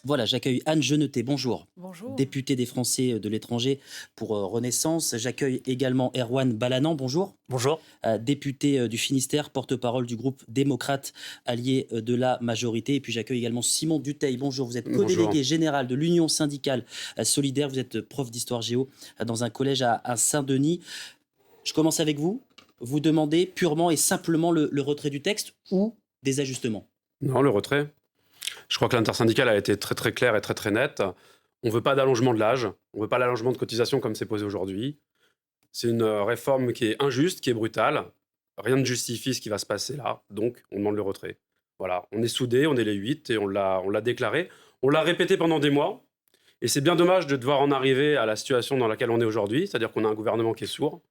Voilà, j'accueille Anne Genetet, bonjour. Bonjour. Députée des Français de l'étranger pour Renaissance. J'accueille également Erwan Balanan, bonjour. Bonjour. Député du Finistère, porte-parole du groupe démocrate allié de la majorité. Et puis j'accueille également Simon Dutheil, bonjour. Vous êtes Bonjour. co-délégué général de l'Union syndicale solidaire. Vous êtes prof d'histoire géo dans un collège à Saint-Denis. Je commence avec vous. Vous demandez purement et simplement le retrait du texte ou des ajustements? Non, le retrait. Je crois que l'intersyndicale a été très très claire et très très nette. On ne veut pas d'allongement de l'âge, on ne veut pas l'allongement de cotisation comme c'est posé aujourd'hui. C'est une réforme qui est injuste, qui est brutale. Rien ne justifie ce qui va se passer là, donc on demande le retrait. Voilà, on est soudés, on est les 8 et on l'a déclaré. On l'a répété pendant des mois. Et c'est bien dommage de devoir en arriver à la situation dans laquelle on est aujourd'hui, c'est-à-dire qu'on a un gouvernement qui est sourd,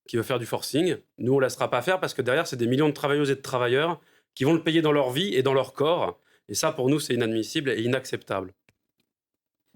qui veut faire du forcing. Nous, on ne laissera pas faire parce que derrière, c'est des millions de travailleuses et de travailleurs qui vont le payer dans leur vie et dans leur corps. Et ça, pour nous, c'est inadmissible et inacceptable.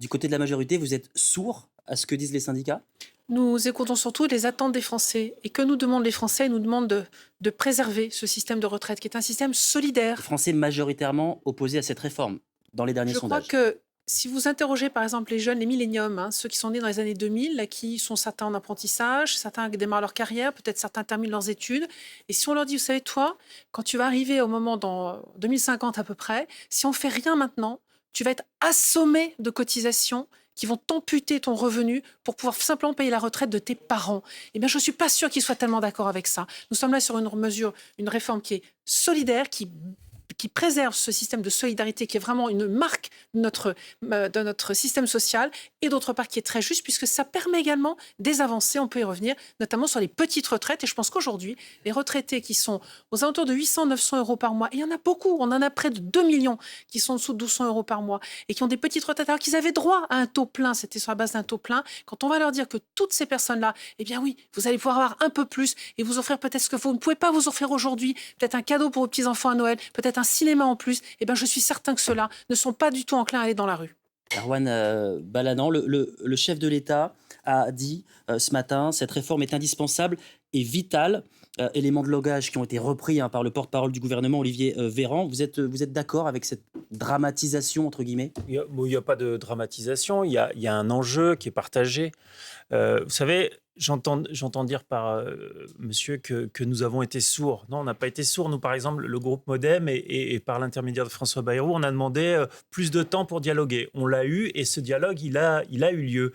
Du côté de la majorité, vous êtes sourd à ce que disent les syndicats? Nous écoutons surtout les attentes des Français. Et que nous demandent les Français? Ils nous demandent de préserver ce système de retraite, qui est un système Les solidaire. Français majoritairement opposés à cette réforme dans les derniers Je crois sondages. que si vous interrogez par exemple les jeunes, les milléniums, ceux qui sont nés dans les années 2000, là, qui sont certains en apprentissage, certains démarrent leur carrière, peut-être certains terminent leurs études. Et si on leur dit, vous savez, toi, quand tu vas arriver au moment dans 2050 à peu près, si on fait rien maintenant, tu vas être assommé de cotisations qui vont t'amputer ton revenu pour pouvoir simplement payer la retraite de tes parents. Eh bien, je ne suis pas sûre qu'ils soient tellement d'accord avec ça. Nous sommes là sur une mesure, une réforme qui est solidaire, qui préserve ce système de solidarité qui est vraiment une marque de notre système social, et d'autre part qui est très juste puisque ça permet également des avancées, on peut y revenir, notamment sur les petites retraites. Et je pense qu'aujourd'hui, les retraités qui sont aux alentours de 800-900 euros par mois, et il y en a beaucoup, on en a près de 2 millions qui sont en dessous de 1200 euros par mois et qui ont des petites retraites alors qu'ils avaient droit à un taux plein, c'était sur la base d'un taux plein. Quand on va leur dire que toutes ces personnes-là, eh bien oui, vous allez pouvoir avoir un peu plus et vous offrir peut-être ce que vous ne pouvez pas vous offrir aujourd'hui, peut-être un cadeau pour vos petits-enfants à Noël, peut-être un cinéma en plus, eh bien je suis certain que ceux-là ne sont pas du tout enclins à aller dans la rue. Erwan Balanan, le chef de l'État a dit ce matin, cette réforme est indispensable et vitale. Éléments de langage qui ont été repris par le porte-parole du gouvernement, Olivier Véran. Vous êtes d'accord avec cette dramatisation, entre guillemets? Il n'y a pas de dramatisation, il y a un enjeu qui est partagé. Vous savez, j'entends dire par monsieur que nous avons été sourds. Non, on n'a pas été sourds. Nous, par exemple, le groupe Modem et par l'intermédiaire de François Bayrou, on a demandé plus de temps pour dialoguer. On l'a eu et ce dialogue, il a eu lieu.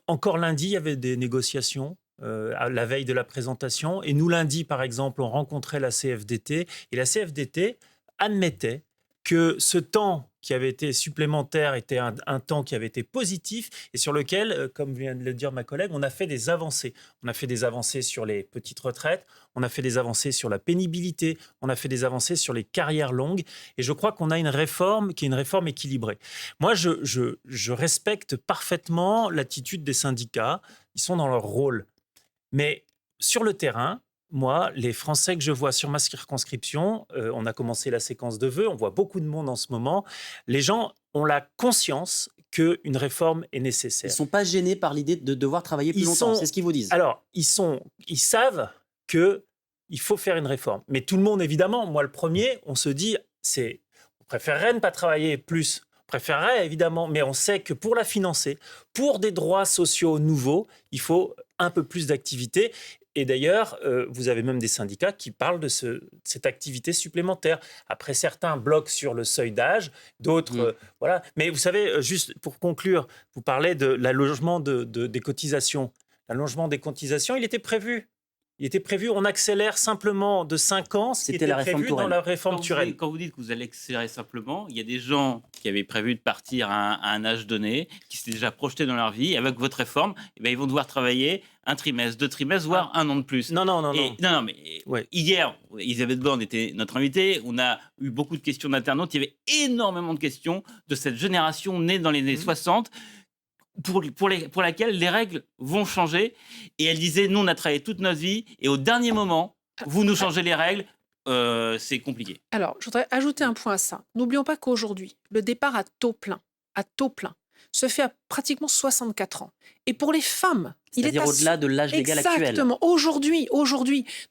Encore lundi, il y avait des négociations. À la veille de la présentation. Et nous, lundi, par exemple, on rencontrait la CFDT. Et la CFDT admettait que ce temps qui avait été supplémentaire était un temps qui avait été positif et sur lequel, comme vient de le dire ma collègue, on a fait des avancées. On a fait des avancées sur les petites retraites, on a fait des avancées sur la pénibilité, on a fait des avancées sur les carrières longues. Et je crois qu'on a une réforme qui est une réforme équilibrée. Moi, je respecte parfaitement l'attitude des syndicats. Ils sont dans leur rôle. Mais sur le terrain, moi, les Français que je vois sur ma circonscription, on a commencé la séquence de vœux, on voit beaucoup de monde en ce moment, les gens ont la conscience qu'une réforme est Ils nécessaire. ne sont pas gênés par l'idée de devoir travailler plus longtemps, c'est ce qu'ils vous disent. Alors, ils savent qu'il faut faire une réforme. Mais tout le monde, évidemment, moi le premier, on se dit, on préférerait ne pas travailler plus. On préférerait, évidemment, mais on sait que pour la financer, pour des droits sociaux nouveaux, il faut un peu plus d'activité. Et d'ailleurs, vous avez même des syndicats qui parlent de cette activité supplémentaire. Après, certains bloquent sur le seuil d'âge, d'autres, voilà. Mais vous savez, juste pour conclure, vous parlez de l'allongement des cotisations. L'allongement des cotisations, il était prévu. On accélère simplement de 5 ans, ce qui C'était était la réforme prévu dans Touraine. la réforme Touraine. Quand vous dites que vous allez accélérer simplement, il y a des gens qui avaient prévu de partir à un âge donné, qui s'étaient déjà projetés dans leur vie. Avec votre réforme, eh bien, ils vont devoir travailler un trimestre, 2 trimestres, voire un an de plus. Non. Non, mais Ouais. hier, Elisabeth Borne était notre invitée. On a eu beaucoup de questions d'internautes. Il y avait énormément de questions de cette génération née dans les années 60 pour laquelle les règles vont changer. Et elle disait, nous, on a travaillé toute notre vie et au dernier moment, vous nous changez les règles, c'est compliqué. Alors, je voudrais ajouter un point à ça. N'oublions pas qu'aujourd'hui, le départ à taux plein, se fait pratiquement 64 ans. Et pour les femmes, il est C'est-à-dire au-delà de l'âge légal actuel. Exactement. Aujourd'hui.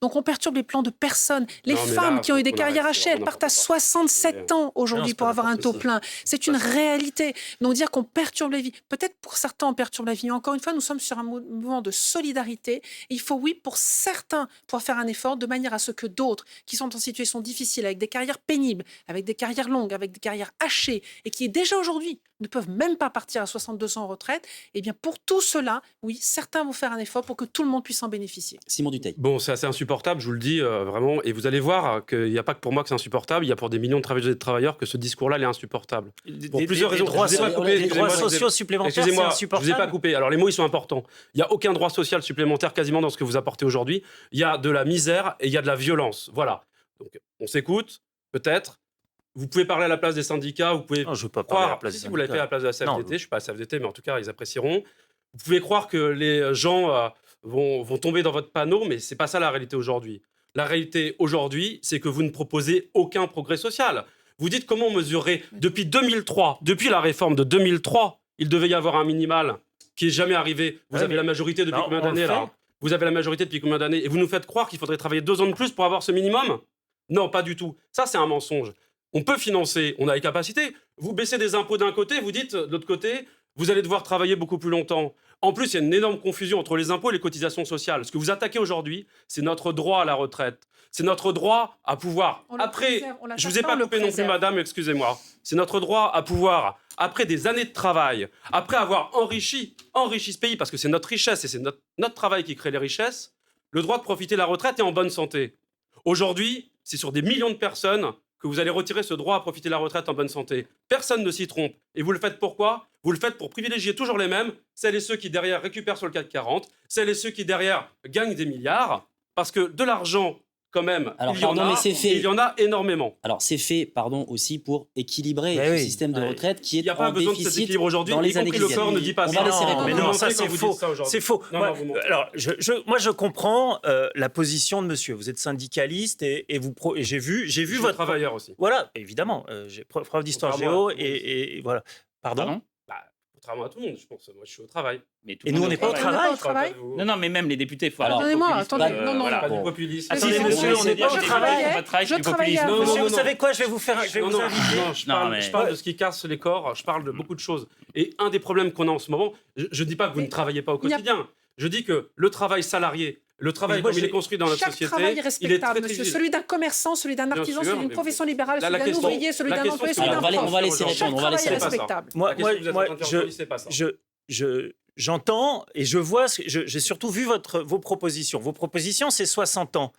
Donc, on perturbe les plans de personnes. Les Non, mais femmes là, qui ont eu des faut qu'on carrières arrête, c'est hachées, elles vraiment partent à n'importe quoi. 67 ans aujourd'hui c'est pour pas avoir un n'importe taux quoi. plein. C'est une réalité. Donc, dire qu'on perturbe la vie, peut-être pour certains, on perturbe la vie. Mais encore une fois, nous sommes sur un mouvement de solidarité. Il faut, oui, pour certains, pouvoir faire un effort de manière à ce que d'autres, qui sont en situation difficile, avec des carrières pénibles, avec des carrières longues, avec des carrières hachées, et qui déjà aujourd'hui ne peuvent même pas partir à 62 ans en retraite, eh bien, pour tout cela, oui, certains vont faire un effort pour que tout le monde puisse en bénéficier. Simon Dutheil. Bon, c'est assez insupportable, je vous le dis vraiment. Et vous allez voir qu'il n'y a pas que pour moi que c'est insupportable, il y a pour des millions de travailleuses et de travailleurs que ce discours-là il est insupportable. Pour plusieurs raisons. Des droits, Je vous ai pas coupé, des droits excusez-moi, sociaux supplémentaires, c'est Excusez-moi, je vous ai insupportable. pas coupé. Alors les mots, ils sont importants. Il n'y a aucun droit social supplémentaire quasiment dans ce que vous apportez aujourd'hui. Il y a de la misère et il y a de la violence. Voilà. Donc on s'écoute, peut-être. Vous pouvez parler à la place des syndicats, vous pouvez Non, je ne veux pas parler à la croire, place si des vous l'avez fait à la place de la CFDT, Non. je ne suis pas à la CFDT, mais en tout cas, ils apprécieront. Vous pouvez croire que les gens vont tomber dans votre panneau, mais ce n'est pas ça la réalité aujourd'hui. La réalité aujourd'hui, c'est que vous ne proposez aucun progrès social. Vous dites comment mesurer depuis 2003, depuis la réforme de 2003, il devait y avoir un minimal qui n'est jamais arrivé. Vous Ouais, avez mais- la majorité depuis Non, combien on le d'années là fait. Vous avez la majorité depuis combien d'années et vous nous faites croire qu'il faudrait travailler 2 ans de plus pour avoir ce minimum? Non, pas du tout. Ça, c'est un mensonge. On peut financer, on a les capacités. Vous baissez des impôts d'un côté, vous dites de l'autre côté, vous allez devoir travailler beaucoup plus longtemps. En plus, il y a une énorme confusion entre les impôts et les cotisations sociales. Ce que vous attaquez aujourd'hui, c'est notre droit à la retraite. C'est notre droit à pouvoir. On le Après, préserve, on l'attaque je vous ai pas, pas on le coupé non plus, préserve. madame, excusez-moi. C'est notre droit à pouvoir, après des années de travail, après avoir enrichi ce pays, parce que c'est notre richesse et c'est notre travail qui crée les richesses, le droit de profiter de la retraite et en bonne santé. Aujourd'hui, c'est sur des millions de personnes que vous allez retirer ce droit à profiter de la retraite en bonne santé. Personne ne s'y trompe. Et vous le faites pourquoi? Vous le faites pour privilégier toujours les mêmes, celles et ceux qui derrière récupèrent sur le CAC 40, celles et ceux qui derrière gagnent des milliards, parce que de l'argent, quand même, Alors, il y en pardon, a, mais c'est fait. et il y en a énormément. Alors, c'est fait, pardon, aussi pour équilibrer Mais le oui. système de Ouais. retraite qui est Il n'y a pas en besoin de cet déficit équilibre aujourd'hui, dans y les années compris qui le viennent. corps ne dit pas On ça. va laisser répondre. mais Vous non, mentez ça quand c'est vous faux. dites ça aujourd'hui. C'est faux. Non, Moi, non, vous mentez. alors, moi, je comprends la position de monsieur. Vous êtes syndicaliste et et j'ai vu Je suis votre travailleur aussi. Voilà, évidemment. J'ai prof d'histoire Contrairement géo à tout le monde. et voilà. Pardon. Bah, contrairement à tout le monde, je pense. Moi, je suis au travail. Mais tout Et le nous, monde on n'est pas au On n'est travail. pas au travail. Non, non, mais même les députés, il faut Alors, arrêter le Pardonnez-moi, populisme, attendez, non, non, voilà. Pas Bon. du populisme. Attendez, Si, si, monsieur, si, on n'est si, pas si, au si, travail. si, pas Je travaillais populisme. à- Non, Monsieur, non, vous non. savez quoi? Je vais vous Non, inviter. non, mais- je parle de ce qui casse les corps, je parle de beaucoup de choses. Et un des problèmes qu'on a en ce moment, je ne dis pas que vous Mais ne travaillez pas au il y a- quotidien, je dis que le travail salarié, le travail Mais moi, comme il est j'ai- construit dans notre Chaque société, travail est il est respectable, très monsieur. rigide. Celui d'un commerçant, celui d'un Bien artisan, sûr, celui d'une mais profession libérale, Là, celui la d'un question- ouvrier, celui la d'un question, employé, c'est celui que d'un Alors, on prof. va laisser Chaque répondre. On va laisser travail est C'est pas ça. respectable. Moi, La question que vous êtes en train de faire aujourd'hui, c'est pas ça. J'entends et je vois, j'ai surtout vu vos propositions. Vos propositions, c'est 60 ans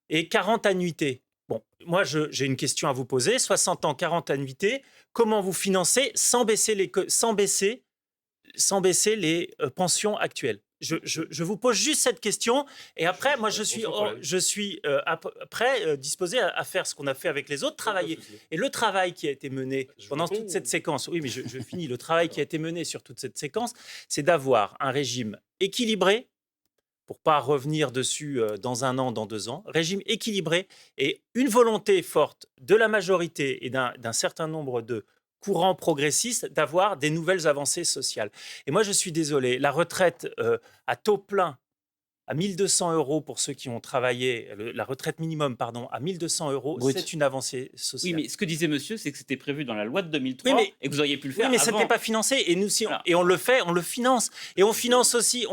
et 40 annuités. Bon, moi, j'ai une question à vous poser. 60 ans, 40 annuités, comment vous financez sans baisser les pensions actuelles? Je vous pose juste cette question et après, moi, je suis disposé à faire ce qu'on a fait avec les autres, travailler. Et le travail qui a été mené Je pendant réponds. toute cette séquence, oui, mais je finis, le travail qui a été mené sur toute cette séquence, c'est d'avoir un régime équilibré, pour pas revenir dessus dans 1 an, dans 2 ans, régime équilibré et une volonté forte de la majorité et d'un certain nombre de courants progressistes d'avoir des nouvelles avancées sociales. Et moi, je suis désolé, la retraite à taux plein, à 1 200 € pour ceux qui ont travaillé, la retraite minimum, pardon, à 1 200 € Brut. c'est une avancée Oui, sociale. mais ce que disait monsieur, c'est que c'était prévu dans la loi de 2003 Oui, mais- et que vous auriez pu le faire Oui, mais ça avant. n'était pas financé. Et nous, si on, Alors- et on le fait, on le finance. Et on finance aussi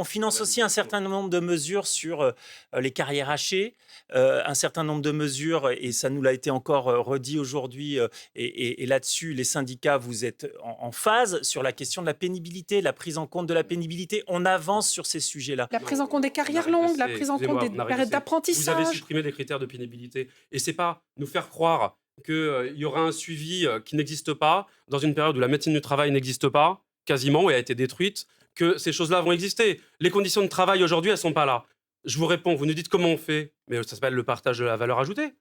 un certain nombre de mesures sur les carrières hachées, un certain nombre de mesures, et ça nous l'a été encore redit aujourd'hui. Et là-dessus, les syndicats, vous êtes en phase sur la question de la pénibilité, la prise en compte de la pénibilité. On avance sur ces sujets-là. La prise en compte des carrières On a longues, la régressé, prise en compte excusez-moi, des on a périodes régressé. Vous avez d'apprentissage. supprimé les critères de pénibilité. Et c'est pas nous faire croire qu'il y aura un suivi qui n'existe pas, dans une période où la médecine du travail n'existe pas, quasiment, et a été détruite, que ces choses-là vont exister. Les conditions de travail aujourd'hui, elles sont pas là. Je vous réponds, vous nous dites comment on fait, mais ça s'appelle le partage de la valeur ajoutée.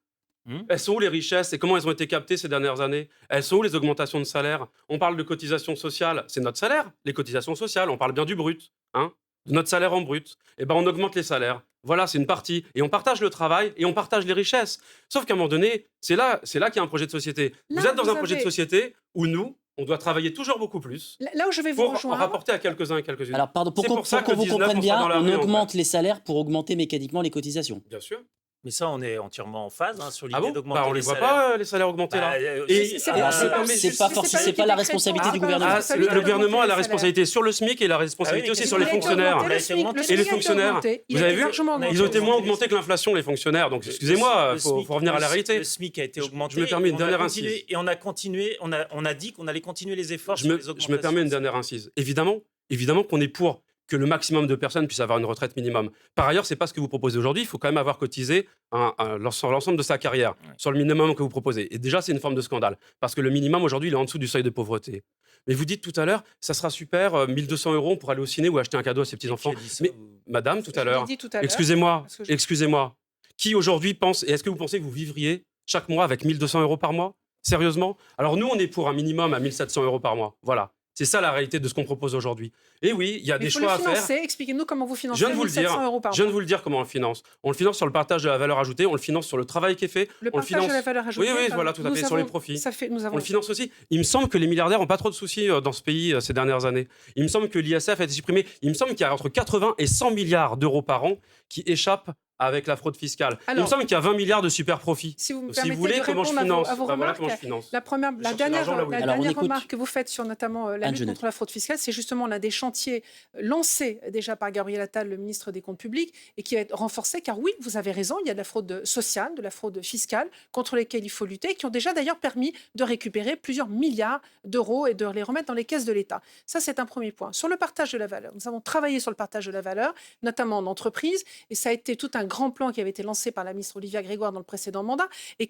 Elles sont où les richesses et comment elles ont été captées ces dernières années? Elles sont où les augmentations de salaire? On parle de cotisations sociales, c'est notre salaire, les cotisations sociales, on parle bien du brut, hein, de notre salaire en brut. Eh ben on augmente les salaires. Voilà, c'est une partie. Et on partage le travail et on partage les richesses. Sauf qu'à un moment donné, c'est là qu'il y a un projet de société. Là, vous êtes dans vous un projet de avez- société où nous, on doit travailler toujours beaucoup plus Là où je vais vous pour en rejoindre, rapporter à quelques-uns et quelques-unes. Alors, pardon, pour C'est pour ça qu'on que vous 19, comprenne on sera bien, dans la on rue, en augmente les salaires pour augmenter mécaniquement les cotisations. Bien sûr. Mais ça, on est entièrement en phase sur l'idée Ah bon d'augmenter On les les voit salaires. pas, les salaires augmentés, là. c'est pas- Alors, Ah, mais c'est pas la responsabilité du gouvernement. Ah, le gouvernement a la responsabilité sur le SMIC et la responsabilité Ah oui, aussi mais sur les il a été fonctionnaires. augmenté, Le SMIC, Et Et les a été fonctionnaires, augmenté. Il vous a avez été vu largement augmenté. Ils ont été moins augmentés que l'inflation, les fonctionnaires. Donc, excusez-moi, il faut revenir à la réalité. Le SMIC a été augmenté. Je me permets une et on a dernière continué- incise. Et on a continué, on a dit qu'on allait continuer les efforts Je sur les me augmentations. permets une dernière incise. Évidemment qu'on est pour que le maximum de personnes puissent avoir une retraite minimum. Par ailleurs, c'est pas ce que vous proposez aujourd'hui. Il faut quand même avoir cotisé sur l'ensemble de sa carrière, sur le minimum que vous proposez. Et déjà, c'est une forme de scandale. Parce que le minimum, aujourd'hui, il est en dessous du seuil de pauvreté. Mais vous dites tout à l'heure, ça sera super, 1 200 € pour aller au ciné ou acheter un cadeau à ses petits-enfants. Qui a dit ça, Mais, vous madame, tout à Je l'ai l'heure, dit tout à l'heure, excusez-moi, parce que je- excusez-moi. Qui aujourd'hui pense, et est-ce que vous pensez que vous vivriez chaque mois avec 1 200 € par mois? Sérieusement? Alors nous, on est pour un minimum à 1 700 € par mois. Voilà. C'est ça la réalité de ce qu'on propose aujourd'hui. Et oui, il y a Mais des il faut choix à le faire. financer. Expliquez-nous comment vous Je financez viens de vous le 1 700 dire. € par Je viens de mois. vous le dire comment on le finance. On le finance sur le partage de la valeur ajoutée, on le finance sur le travail qui est fait, Le on le partage finance. de la valeur ajoutée. Oui, pardon, voilà, tout à nous fait, sur les avons- profits. Nous On avons le finance aussi. Il me semble que les milliardaires n'ont pas trop de soucis dans ce pays ces dernières années. Il me semble que l'ISF a été supprimé. Il me semble qu'il y a entre 80 et 100 milliards d'euros par an qui échappent avec la fraude fiscale. Il me Alors- semble qu'il y a 20 milliards de super profits. Si vous me Donc, si permettez vous voulez, de comment je répondre finance à vos Bah, voilà remarques, comment je finance. la cherche l'argent là où il est. Alors, on dernière écoute remarque que vous faites sur notamment la Anne lutte Genet. contre la fraude fiscale, c'est justement l'un des chantiers lancés déjà par Gabriel Attal, le ministre des Comptes publics, et qui va être renforcé, car oui, vous avez raison, il y a de la fraude sociale, de la fraude fiscale, contre lesquelles il faut lutter, qui ont déjà d'ailleurs permis de récupérer plusieurs milliards d'euros et de les remettre dans les caisses de l'État. Ça, c'est un premier point. Sur le partage de la valeur, nous avons travaillé sur le partage de la valeur, notamment en entreprise, et ça a été tout un grand plan qui avait été lancé par la ministre Olivia Grégoire dans le précédent mandat, et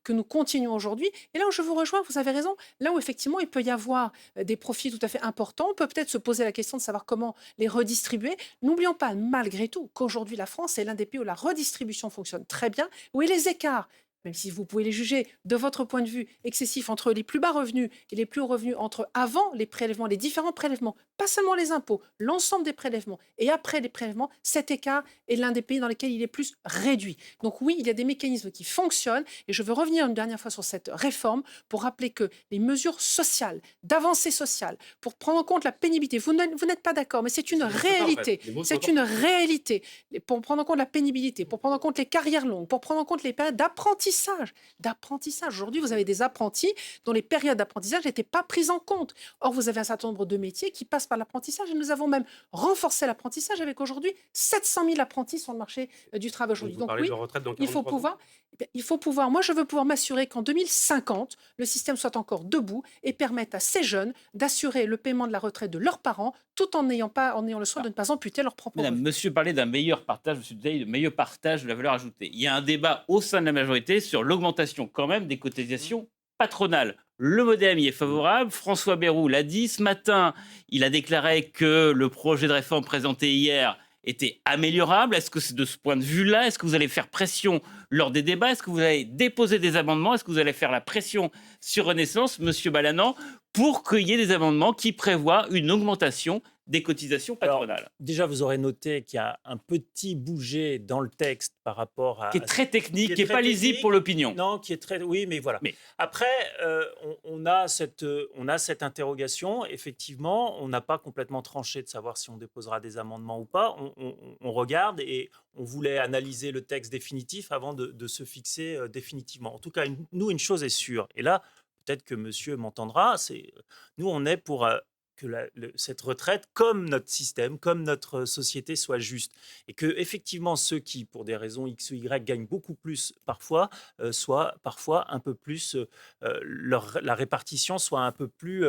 que nous continuons aujourd'hui. Et là où je vous rejoins, vous avez raison, là où effectivement il peut y avoir des profits tout à fait importants, on peut peut-être se poser la question de savoir comment les redistribuer. N'oublions pas malgré tout qu'aujourd'hui la France est l'un des pays où la redistribution fonctionne très bien, où les écarts, même si vous pouvez les juger de votre point de vue excessifs entre les plus bas revenus et les plus hauts revenus, entre avant les prélèvements, les différents prélèvements, pas seulement les impôts, l'ensemble des prélèvements et après les prélèvements, cet écart est l'un des pays dans lesquels il est plus réduit. Donc oui, il y a des mécanismes qui fonctionnent et je veux revenir une dernière fois sur cette réforme pour rappeler que les mesures sociales, d'avancée sociale, pour prendre en compte la pénibilité, vous n'êtes pas d'accord, mais c'est une réalité. C'est une réalité. Pour prendre en compte la pénibilité, pour prendre en compte les carrières longues, pour prendre en compte les périodes d'apprentissage. Aujourd'hui, vous avez des apprentis dont les périodes d'apprentissage n'étaient pas prises en compte. Or, vous avez un certain nombre de métiers qui passent par l'apprentissage et nous avons même renforcé l'apprentissage avec aujourd'hui 700 000 apprentis sur le marché du travail aujourd'hui. Vous Donc parlez oui, de retraite dans il faut 43 ans. pouvoir, moi je veux pouvoir m'assurer qu'en 2050, le système soit encore debout et permette à ces jeunes d'assurer le paiement de la retraite de leurs parents tout en ayant le soin de ne pas amputer leur propre Madame, revenu. monsieur parlait d'un meilleur partage, monsieur Dutheil, de meilleur partage de la valeur ajoutée. Il y a un débat au sein de la majorité sur l'augmentation quand même des cotisations patronales. Le MoDem y est favorable. François Bayrou l'a dit ce matin. Il a déclaré que le projet de réforme présenté hier était améliorable. Est-ce que c'est de ce point de vue-là? Est-ce que vous allez faire pression lors des débats? Est-ce que vous allez déposer des amendements? Est-ce que vous allez faire la pression sur Renaissance, monsieur Balanant, pour qu'il y ait des amendements qui prévoient une augmentation des cotisations patronales? Déjà, vous aurez noté qu'il y a un petit bougé dans le texte par rapport à... Qui est très technique, qui n'est très pas lisible technique. pour l'opinion. Non, qui est très... Oui, mais voilà. Mais- Après, on a cette interrogation. Effectivement, on n'a pas complètement tranché de savoir si on déposera des amendements ou pas. On regarde et on voulait analyser le texte définitif avant de se fixer définitivement. En tout cas, nous, une chose est sûre. Et là, peut-être que monsieur m'entendra, nous, on est pour... que cette retraite, comme notre système, comme notre société, soit juste. Et que, effectivement, ceux qui, pour des raisons X ou Y, gagnent beaucoup plus parfois, soient parfois un peu plus... la répartition soit un peu plus...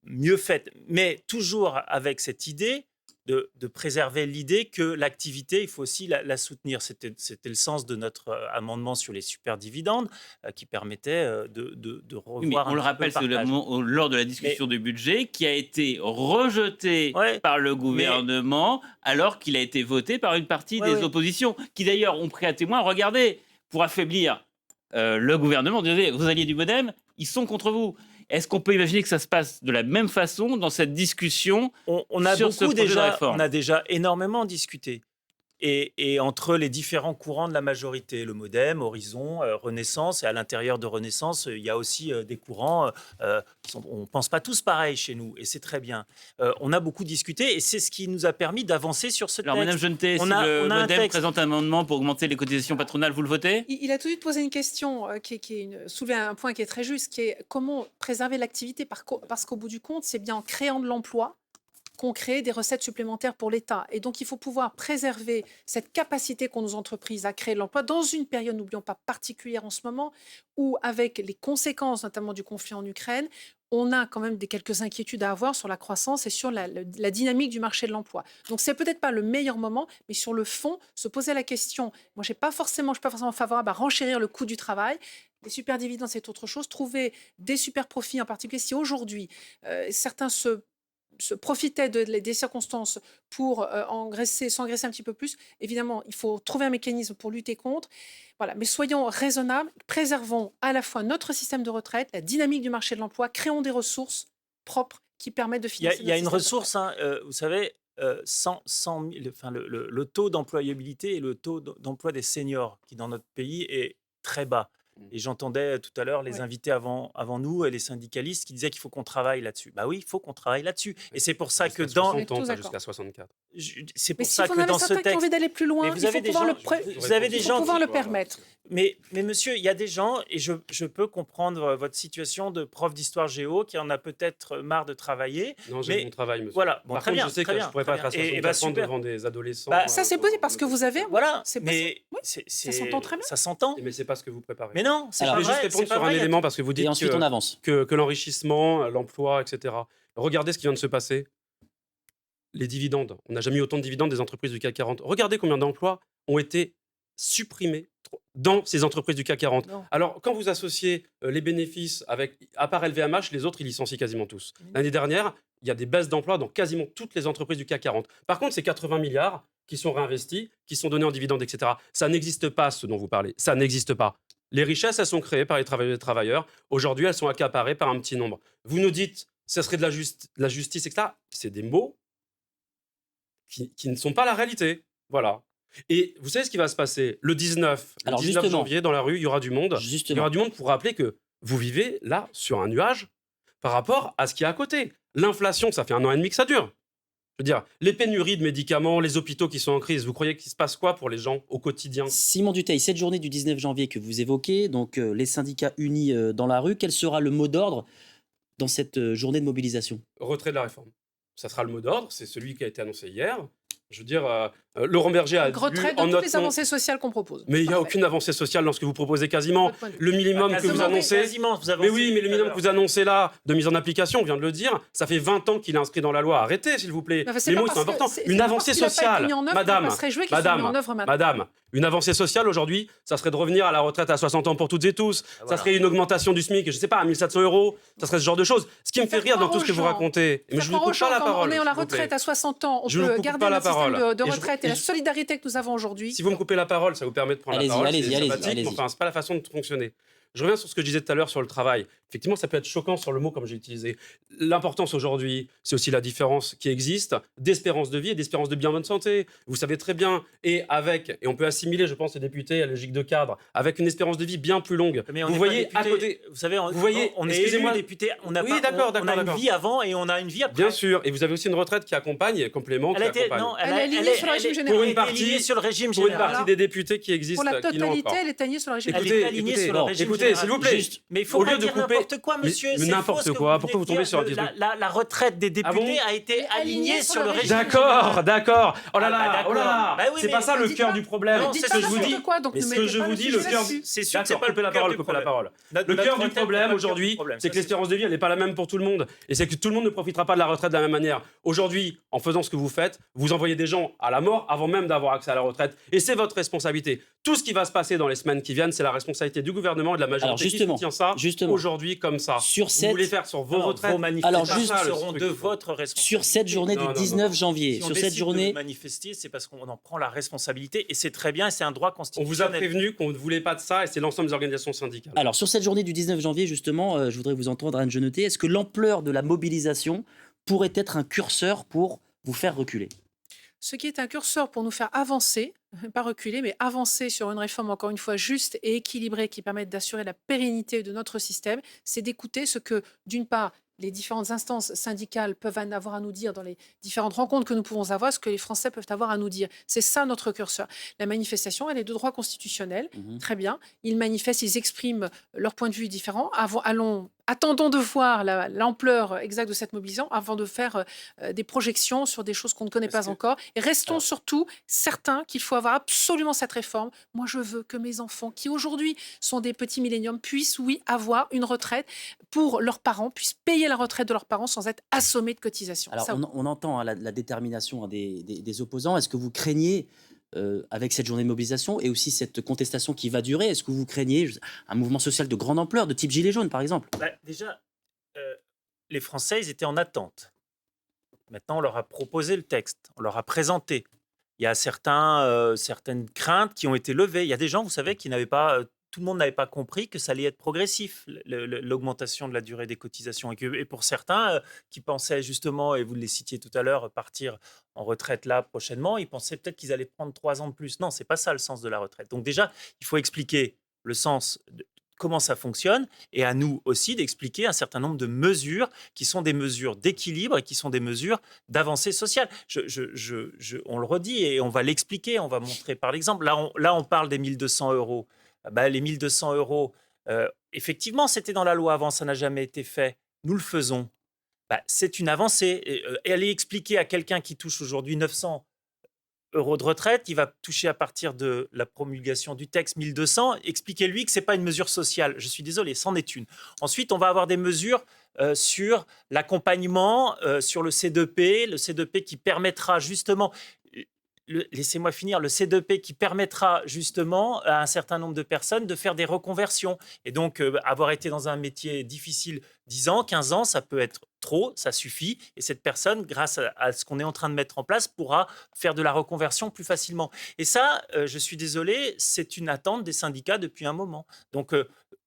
mieux faite. Mais toujours avec cette idée de préserver l'idée que l'activité, il faut aussi la soutenir. C'était le sens de notre amendement sur les superdividendes qui permettait de revoir Oui, mais on le rappelle, c'est lors de la discussion du budget qui a été rejeté Ouais, par le gouvernement alors qu'il a été voté par une partie des oppositions qui d'ailleurs ont pris à témoin, regardez, pour affaiblir le gouvernement, vous alliez du MoDem, ils sont contre vous. Est-ce qu'on peut imaginer que ça se passe de la même façon dans cette discussion on a sur ce beaucoup projet de déjà, réforme? on a déjà énormément discuté. et entre les différents courants de la majorité, le MoDem, Horizon, Renaissance, et à l'intérieur de Renaissance, il y a aussi des courants on ne pense pas tous pareil chez nous, et c'est très bien. On a beaucoup discuté, et c'est ce qui nous a permis d'avancer sur ce Alors, texte. Madame Jeunetet, si On a le un MoDem texte. présente un amendement pour augmenter les cotisations patronales, vous le votez? Il a tout de suite posé une question soulevé un point qui est très juste, qui est comment préserver l'activité parce qu'au bout du compte, c'est bien en créant de l'emploi qu'on crée des recettes supplémentaires pour l'État. Et donc, il faut pouvoir préserver cette capacité qu'ont nos entreprises à créer de l'emploi dans une période, n'oublions pas, particulière en ce moment, où avec les conséquences notamment du conflit en Ukraine, on a quand même quelques inquiétudes à avoir sur la croissance et sur la dynamique du marché de l'emploi. Donc, c'est peut-être pas le meilleur moment, mais sur le fond, se poser la question. Moi, je suis pas forcément favorable à renchérir le coût du travail. Les super dividendes, c'est autre chose. Trouver des super profits, en particulier si aujourd'hui, certains se profitaient des circonstances pour s'engraisser un petit peu plus. Évidemment, il faut trouver un mécanisme pour lutter contre. Voilà. Mais soyons raisonnables, préservons à la fois notre système de retraite, la dynamique du marché de l'emploi, créons des ressources propres qui permettent de financer Il y a une notre système de ressource, vous savez, 100 000, le taux d'employabilité et le taux d'emploi des seniors qui dans notre pays est très bas. Et j'entendais tout à l'heure les Ouais. invités avant nous et les syndicalistes qui disaient qu'il faut qu'on travaille là-dessus. Bah oui, il faut qu'on travaille là-dessus. Et c'est pour ça que Jusqu'à dans 60 ans, Tous pas d'accord. jusqu'à 64. c'est Mais pour si ça vous en que avez dans ce certains qui ont texte, envie d'aller plus loin, mais vous il faut avez des pouvoir gens, le avez des il faut gens pouvoir qui- le permettre. mais monsieur, il y a des gens, et je peux comprendre votre situation de prof d'histoire géo qui en a peut-être marre de travailler. Non, j'ai Mais mon travail, monsieur. voilà, bon, Par très contre, bien, je sais très que bien, je pourrais très pas être à bien. 64 bah, ans super. devant des adolescents. Bah, Ça, c'est possible parce que vous avez... Voilà, c'est mais possible. Ça s'entend très bien. ça s'entend. Mais c'est pas ce que vous préparez. Mais non, c'est Alors, pas Je vais vrai. juste répondre c'est pas sur un vrai, il y a élément tout- parce que vous Et dites ensuite, on avance. que l'enrichissement, l'emploi, etc. Regardez ce qui vient de se passer. Les dividendes. On n'a jamais eu autant de dividendes des entreprises du CAC 40. Regardez combien d'emplois ont été supprimés dans ces entreprises du CAC 40. Non. Alors, quand vous associez les bénéfices avec, à part LVMH, les autres, ils licencient quasiment tous. L'année dernière, il y a des baisses d'emplois dans quasiment toutes les entreprises du CAC 40. Par contre, c'est 80 milliards qui sont réinvestis, qui sont donnés en dividendes, etc. Ça n'existe pas, ce dont vous parlez. Ça n'existe pas. Les richesses, elles sont créées par les travailleurs et les travailleurs. Aujourd'hui, elles sont accaparées par un petit nombre. Vous nous dites, ça serait de la justice, etc. C'est des mots qui ne sont pas la réalité. Voilà. Et vous savez ce qui va se passer le 19, Alors, le 19 justement. janvier, dans la rue, il y aura du monde. Il y Justement. aura du monde pour rappeler que vous vivez là sur un nuage par rapport à ce qui est à côté. L'inflation, ça fait 1 an et demi que ça dure. Je veux dire, les pénuries de médicaments, les hôpitaux qui sont en crise, vous croyez qu'il se passe quoi pour les gens au quotidien? Simon Dutheil, cette journée du 19 janvier que vous évoquez, donc les syndicats unis dans la rue, quel sera le mot d'ordre dans cette journée de mobilisation? Retrait de la réforme. Ça sera le mot d'ordre, c'est celui qui a été annoncé hier. Je veux dire, Laurent Berger a Donc, retrait dit de en toutes notre les nom- avancées sociales qu'on propose. Mais il n'y a Parfait. aucune avancée sociale dans ce que vous proposez quasiment. Votre point de vue. Le minimum que vous quasiment, annoncez... Quasiment, vous Mais avancez oui, mais le tout à minimum l'heure. que vous annoncez là, de mise en application, on vient de le dire, ça fait 20 ans qu'il est inscrit dans la loi. Arrêtez, s'il vous plaît. Mais enfin, c'est Les pas mots, ils sont parce que- importants. c'est Une pas avancée parce qu'il a pas été sociale, mis en œuvre madame, qu'on va se réjouir qu'il soit mis en œuvre maintenant. madame, une avancée sociale aujourd'hui, ça serait de revenir à la retraite à 60 ans pour toutes et tous. Ça Voilà. serait une augmentation du SMIC, je sais pas, à 1 700 €. Ça serait ce genre de choses. Ce qui me fait Faire rire dans croire tout ce que aux vous gens. racontez. Mais je Faire vous croire aux coupe pas gens, la quand parole. on est en la s'il vous plaît. retraite à 60 ans, on Je vous peut coupe garder pas la notre système parole. de Et je- retraite et et la je- solidarité que nous avons aujourd'hui. Si vous me coupez la parole, ça vous permet de prendre Allez-y, la parole. allez-y, c'est allez-y, sympathique, allez-y. mais enfin, c'est pas la façon de fonctionner. Je reviens sur ce que je disais tout à l'heure sur le travail. Effectivement, ça peut être choquant sur le mot comme j'ai utilisé. L'importance aujourd'hui, c'est aussi la différence qui existe d'espérance de vie et d'espérance de bien bonne santé. Vous savez très bien, et on peut assimiler, je pense, les députés à la logique de cadre, avec une espérance de vie bien plus longue. Mais on Vous n'est voyez pas à député. côté. Vous savez, Vous voyez, on est élu excusez-moi. député, on n'a Oui, pas, d'accord, on a d'accord, une d'accord. vie avant et on a une vie après. Bien sûr, et vous avez aussi une retraite qui accompagne et complément qui Elle a été, accompagne. non, Elle est alignée sur le régime général. Pour une elle est partie- alignée sur le régime Pour une général. partie des députés qui existent, Pour la qui l'ont totalité, encore. elle est alignée sur le régime Elle général. est alignée écoutez, sur le bon, régime écoutez, général. s'il vous plaît. Juste, Mais il faut Au pas lieu de dire couper- n'importe quoi, mais- monsieur. mais c'est n'importe faux ce que quoi. vous Pourquoi vous venez tombez de sur dire. des trucs- La retraite des députés Ah bon a été alignée sur le régime D'accord, d'accord. Oh là Ah, bah, là, d'accord. oh là là. Bah oui, C'est mais pas ça le dites cœur pas- du problème. Non, Dites c'est pas ce que je vous n'importe dis. quoi, donc Mais ne ce mettez que je pas vous le dis, sujet le cœur là-dessus. C'est sûr que c'est D'accord, pas le coupez la cœur parole, du coupez la problème. parole. Le cœur du problème aujourd'hui, c'est que l'espérance de vie, elle n'est pas la même pour tout le monde. Et c'est que tout le monde ne profitera pas de la retraite de la même manière. Aujourd'hui, en faisant ce que vous faites, vous envoyez des gens à la mort avant même d'avoir accès à la retraite. Et c'est votre responsabilité. Tout ce qui va se passer dans les semaines qui viennent, c'est la responsabilité du gouvernement et de la majorité Alors, qui justement, soutient ça justement. aujourd'hui comme ça. Sur Vous cette- voulez faire sur vos Non, retraites. vos manifestations Alors, juste- seront le de truc. votre responsabilité. sur cette journée Non, du non, 19 janvier, Si on sur cette décide journée, de manifester, c'est parce qu'on en prend la responsabilité et c'est très bien et c'est un droit On constitutionnel. vous a prévenu qu'on ne voulait pas de ça et c'est l'ensemble des organisations syndicales. alors sur cette journée du 19 janvier justement, je voudrais vous entendre, Anne Genetté, est-ce que l'ampleur de la mobilisation pourrait être un curseur pour vous faire reculer? ce qui est un curseur pour nous faire avancer, pas reculer, mais avancer sur une réforme, encore une fois, juste et équilibrée qui permette d'assurer la pérennité de notre système, c'est d'écouter ce que, d'une part, les différentes instances syndicales peuvent avoir à nous dire dans les différentes rencontres que nous pouvons avoir, ce que les Français peuvent avoir à nous dire. C'est ça notre curseur. La manifestation, elle est de droit constitutionnel. Mhm. Très bien. Ils manifestent, ils expriment leur point de vue différent. Attendons de voir l'ampleur exacte de cette mobilisation avant de faire des projections sur des choses qu'on ne connaît Est-ce pas que- encore. Et restons Alors- surtout certains qu'il faut avoir absolument cette réforme. Moi, je veux que mes enfants, qui aujourd'hui sont des petits milléniums, puissent, oui, avoir une retraite pour leurs parents, puissent payer la retraite de leurs parents sans être assommés de cotisations. Alors, Ça, on entend hein, la détermination hein, des opposants. Est-ce que vous craignez, avec cette journée de mobilisation et aussi cette contestation qui va durer, est-ce que vous craignez un mouvement social de grande ampleur, de type Gilets jaunes, par exemple? Bah, déjà, les Français, ils étaient en attente. Maintenant, on leur a proposé le texte, on leur a présenté. Il y a certaines craintes qui ont été levées. Il y a des gens, vous savez, qui n'avaient pas, tout le monde n'avait pas compris que ça allait être progressif, l'augmentation de la durée des cotisations. Et pour certains qui pensaient justement, et vous les citiez tout à l'heure, partir en retraite là prochainement, ils pensaient peut-être qu'ils allaient prendre 3 ans de plus. Non, c'est pas ça le sens de la retraite. Donc déjà, il faut expliquer le sens de comment ça fonctionne, et à nous aussi d'expliquer un certain nombre de mesures qui sont des mesures d'équilibre et qui sont des mesures d'avancée sociale. On le redit et on va l'expliquer, on va montrer par l'exemple. Là, on parle des 1200 euros. Ah bah, les 1200 euros, effectivement, c'était dans la loi avant, ça n'a jamais été fait. Nous le faisons. Bah, c'est une avancée. Et aller expliquer à quelqu'un qui touche aujourd'hui 900 euros de retraite, il va toucher à partir de la promulgation du texte 1200, expliquez-lui que ce n'est pas une mesure sociale. Je suis désolé, c'en est une. Ensuite, on va avoir des mesures sur l'accompagnement, sur le C2P qui permettra justement, laissez-moi finir, le C2P qui permettra justement à un certain nombre de personnes de faire des reconversions. Et donc, avoir été dans un métier difficile 10 ans, 15 ans, ça peut être trop, ça suffit. Et cette personne, grâce à ce qu'on est en train de mettre en place, pourra faire de la reconversion plus facilement. Et ça, je suis désolé, c'est une attente des syndicats depuis un moment. Donc,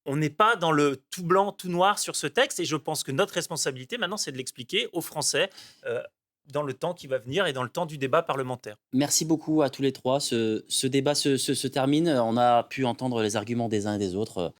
on n'est pas dans le tout blanc, tout noir sur ce texte. Et je pense que notre responsabilité maintenant, c'est de l'expliquer aux Français dans le temps qui va venir et dans le temps du débat parlementaire. Merci beaucoup à tous les trois. Ce débat se termine. On a pu entendre les arguments des uns et des autres.